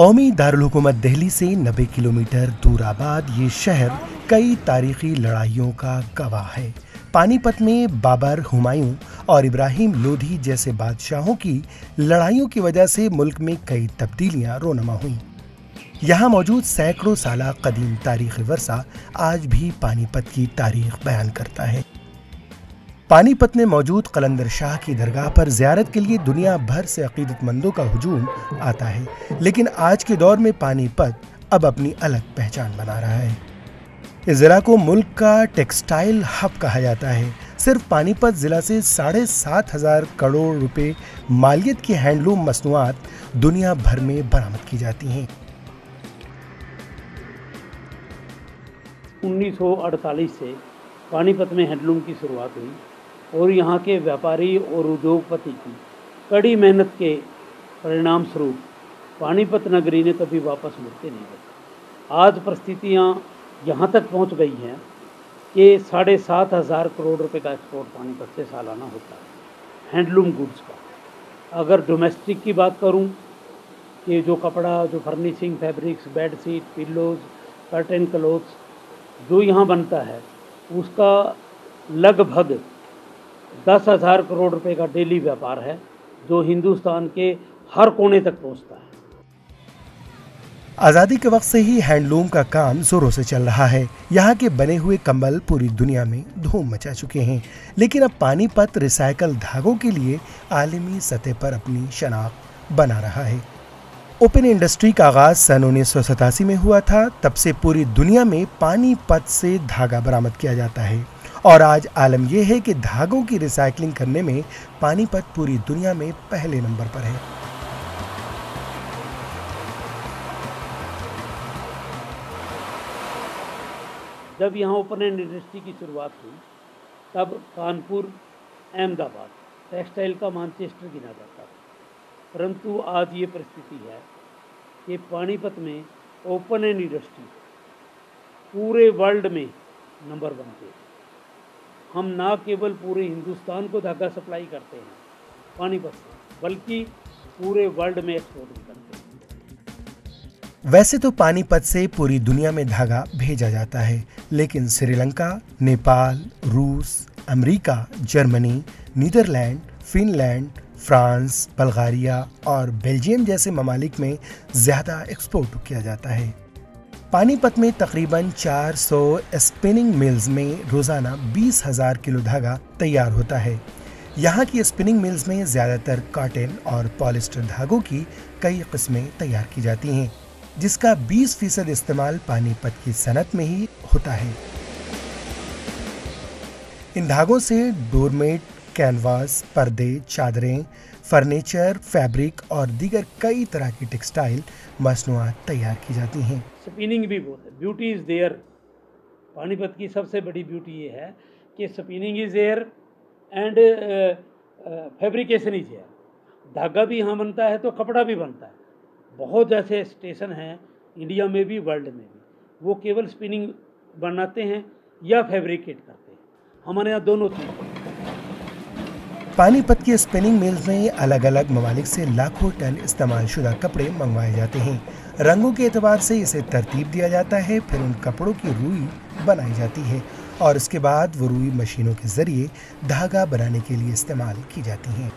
कौमी दारुल हुकूमत दिल्ली से 90 किलोमीटर दूर आबाद ये शहर कई तारीखी लड़ाइयों का गवाह है। पानीपत में बाबर, हुमायूं और इब्राहिम लोधी जैसे बादशाहों की लड़ाइयों की वजह से मुल्क में कई तब्दीलियां रोनमा हुई। यहाँ मौजूद सैकड़ों साल कदीम तारीखी वर्सा आज भी पानीपत की तारीख बयान करता है। पानीपत में मौजूद कलंदर शाह की दरगाह पर ज़ियारत के लिए दुनिया भर से अकीदतमंदों का हुजूम आता है, लेकिन आज के दौर में पानीपत अब अपनी अलग पहचान बना रहा है। इस जिला को मुल्क का टेक्सटाइल हब कहा जाता है। सिर्फ पानीपत जिला से 7,500 करोड़ रुपए मालियत की हैंडलूम मसनूआत दुनिया भर में बरामद की जाती हैं। 1948 से पानीपत में हैंडलूम की शुरुआत हुई और यहाँ के व्यापारी और उद्योगपति की कड़ी मेहनत के परिणाम स्वरूप पानीपत नगरी ने कभी वापस मुड़ते नहीं देखा। आज परिस्थितियाँ यहाँ तक पहुँच गई हैं कि 7,500 करोड़ रुपए का एक्सपोर्ट पानीपत से सालाना होता है हैंडलूम गुड्स का। अगर डोमेस्टिक की बात करूँ कि जो कपड़ा, जो furnishing, fabrics, bed sheet, pillows, curtain clothes जो यहाँ बनता है उसका लगभग 10,000 करोड़ रुपए का डेली व्यापार है जो हिंदुस्तान के हर कोने तक पहुँचता है। आज़ादी के वक्त से ही हैंडलूम का काम जोरों से चल रहा है। यहाँ के बने हुए कंबल पूरी दुनिया में धूम मचा चुके हैं, लेकिन अब पानीपत रिसाइकल धागों के लिए आलमी सतह पर अपनी शनाख्त बना रहा है। ओपन इंडस्ट्री का आगाज सन 1987 में हुआ था। तब से पूरी दुनिया में पानीपत से धागा बरामद किया जाता है और आज आलम यह है कि धागों की रिसाइकलिंग करने में पानीपत पूरी दुनिया में पहले नंबर पर है। जब यहाँ ओपन इंडस्ट्री की शुरुआत हुई तब कानपुर, अहमदाबाद टेक्सटाइल का मानचेस्टर गिना जाता था, परंतु आज ये परिस्थिति है कि पानीपत में ओपन इंडस्ट्री पूरे वर्ल्ड में नंबर 1 पे। हम ना केवल पूरे हिंदुस्तान को धागा सप्लाई करते हैं पानीपत से, बल्कि पूरे वर्ल्ड में एक्सपोर्ट भी करते हैं। वैसे तो पानीपत से पूरी दुनिया में धागा भेजा जाता है, लेकिन श्रीलंका, नेपाल, रूस, America, Germany, Netherland, Finland, France, Bulgaria और बेल्जियम जैसे ममालिक में ज़्यादा एक्सपोर्ट किया जाता है। पानीपत में तकरीबन 400 स्पिनिंग मिल्स में रोज़ाना 20,000 किलो धागा तैयार होता है। यहाँ की स्पिनिंग मिल्स में ज़्यादातर कॉटन और पॉलिस्टर धागों की कई किस्में तैयार की जाती हैं, जिसका 20% इस्तेमाल पानीपत की सनत में ही होता है। इन धागों से डोरमेट, कैनवास, पर्दे, चादरें, फर्नीचर, फैब्रिक और दीगर कई तरह की टेक्सटाइल मसनूआत तैयार की जाती हैं। स्पिनिंग भी बहुत है, ब्यूटी इज़ देयर। पानीपत की सबसे बड़ी ब्यूटी ये है कि spinning is there and fabrication is there. धागा भी यहाँ बनता है तो कपड़ा भी बनता है। बहुत ऐसे स्टेशन हैं इंडिया में भी, वर्ल्ड में भी, वो केवल स्पिनिंग बनाते हैं या फैब्रिकेट करते हैं। हमारे यहाँ दोनों चीज़। पानीपत के स्पिनिंग मिल्स में अलग अलग ममालिक से लाखों टन इस्तेमाल शुदा कपड़े मंगवाए जाते हैं। रंगों के एतबार से इसे तरतीब दिया जाता है, फिर उन कपड़ों की रुई बनाई जाती है और इसके बाद वो रुई मशीनों के जरिए धागा बनाने के लिए इस्तेमाल की जाती हैं।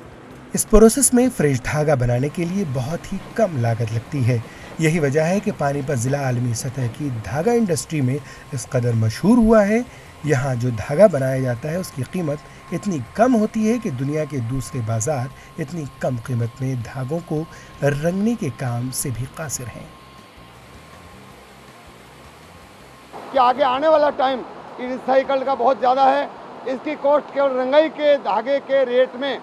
इस प्रोसेस में फ्रेश धागा बनाने के लिए बहुत ही कम लागत लगती है। यही वजह है कि पानीपत ज़िला आलमी सतह की धागा इंडस्ट्री में इस कदर मशहूर हुआ है। यहाँ जो धागा बनाया जाता है उसकी कीमत इतनी कम होती है कि दुनिया के दूसरे बाजार इतनी कम कीमत में धागों को रंगने के काम से भी कासिर हैं। कि आगे आने वाला टाइम रिसाइकल का बहुत ज़्यादा है। इसकी कॉस्ट केवल रंगाई के धागे के रेट में,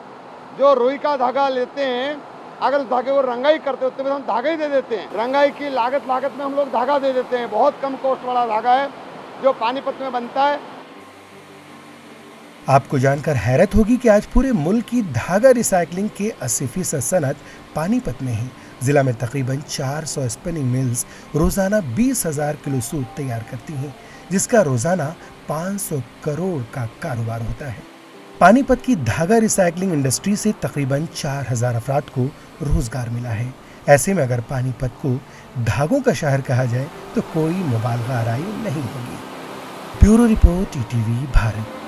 जो रुई का धागा लेते हैं, अगर उस धागे को रंगाई करते होते तो हम धागा ही दे देते हैं। रंगाई की लागत में हम लोग धागा दे देते हैं। बहुत कम कॉस्ट वाला धागा है जो पानीपत में बनता है। आपको जानकर हैरत होगी कि आज पूरे मुल्क की धागा रिसाइकलिंग के 80% सनत पानीपत में है। जिला में तकरीबन 400 स्पिनिंग मिल्स रोजाना 20,000 किलो सूत तैयार करती हैं, जिसका रोजाना 500 करोड़ का कारोबार होता है। पानीपत की धागा रिसाइकलिंग इंडस्ट्री से तकरीबन 4,000 अफराद को रोजगार मिला है। ऐसे में अगर पानीपत को धागों का शहर कहा जाए तो कोई मुबालगा आराई नहीं होगी। Bureau report, ETV Bharat.